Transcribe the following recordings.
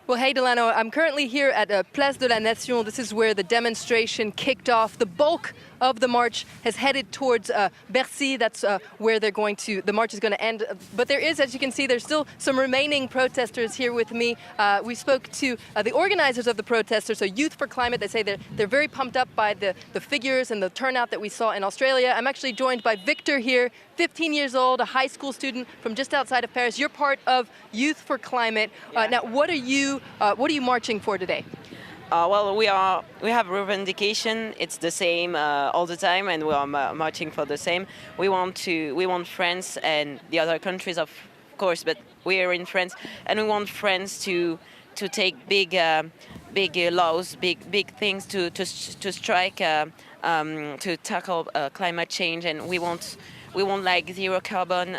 Well, hey, Delano, I'm currently here at Place de la Nation. This is where the demonstration kicked off. The bulk of the march has headed towards Bercy. That's where the march is going to end. But there is, as you can see, there's still some remaining protesters here with me. We spoke to the organizers of the protesters, so Youth for Climate. They say they're very pumped up by the figures and the turnout that we saw in Australia. I'm actually joined by Victor here, 15 years old, a high school student from just outside of Paris. You're part of Youth for Climate. Now, what are you marching for today? Well, we have revendication. It's the same all the time, and we are marching for the same. We want France and the other countries, of course, but we are in France, and we want France to take big laws, big things to strike to tackle climate change, and we want like zero carbon,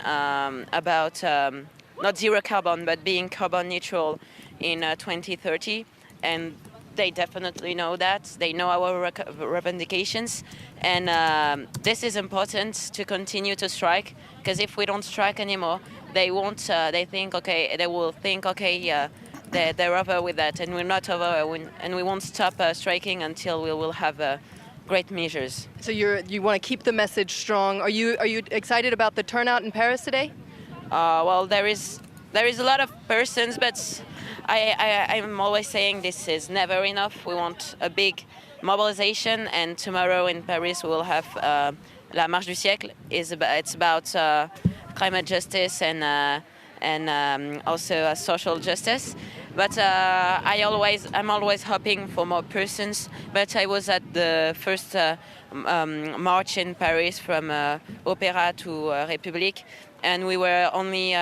not zero carbon, but being carbon neutral in 2030, and they definitely know that. They know our revendications, and this is important to continue to strike, because if we don't strike anymore, they won't. They will think, okay, they're over with that, and we're not over, and we won't stop striking until we will have great measures. So you want to keep the message strong. Are you excited about the turnout in Paris today? Well, there is a lot of persons, but I'm always saying this is never enough. We want a big mobilization, and tomorrow in Paris we will have La Marche du Siècle. It's about climate justice and also social justice. But I'm always hoping for more persons. But I was at the first march in Paris from Opéra to République, and we were only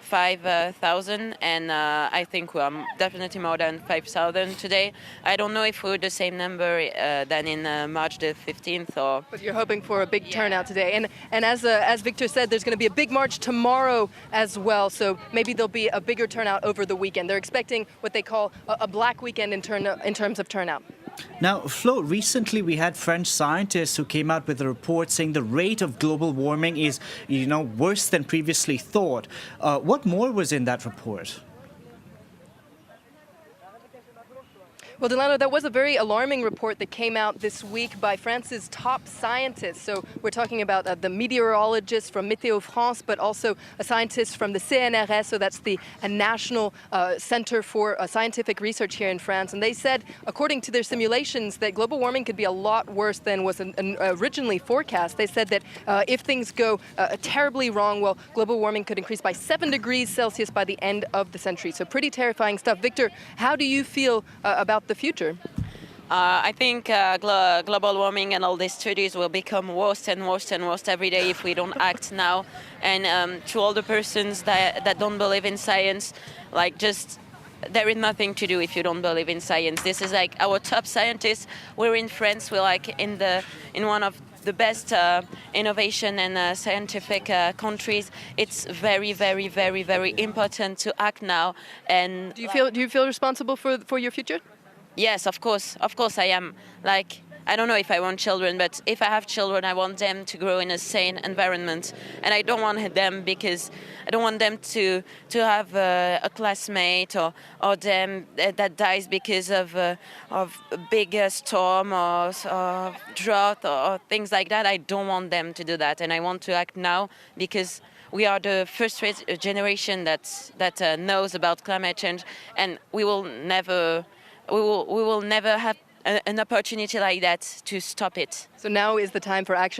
5,000, and I think we are definitely more than 5,000 today. I don't know if we're the same number than in March the 15th. But you're hoping for a big turnout today. And as Victor said, there's going to be a big march tomorrow as well, so maybe there'll be a bigger turnout over the weekend. They're expecting what they call a black weekend in terms of turnout. Now, Flo, recently we had French scientists who came out with a report saying the rate of global warming is, worse than previously thought. What more was in that report? Well, Delano, that was a very alarming report that came out this week by France's top scientists. So we're talking about the meteorologists from Météo France, but also a scientist from the CNRS, so that's the National Center for Scientific Research here in France. And they said, according to their simulations, that global warming could be a lot worse than was originally forecast. They said that if things go terribly wrong, well, global warming could increase by 7 degrees Celsius by the end of the century. So pretty terrifying stuff. Victor, how do you feel about the future? I think global warming and all these studies will become worse and worse and worse every day if we don't act now. And to all the persons that don't believe in science, there is nothing to do if you don't believe in science. This is like our top scientists. We're in France. We're like in one of the best innovation and scientific countries. It's very, very, very, very important to act now. And do you feel responsible for your future? Yes, of course I am. I don't know if I want children, but if I have children, I want them to grow in a sane environment, and I don't want them to have a classmate or them that dies because of a big storm or drought or things like that. I don't want them to do that, and I want to act now because we are the first generation that knows about climate change, and we will never have an opportunity like that to stop it. So now is the time for action.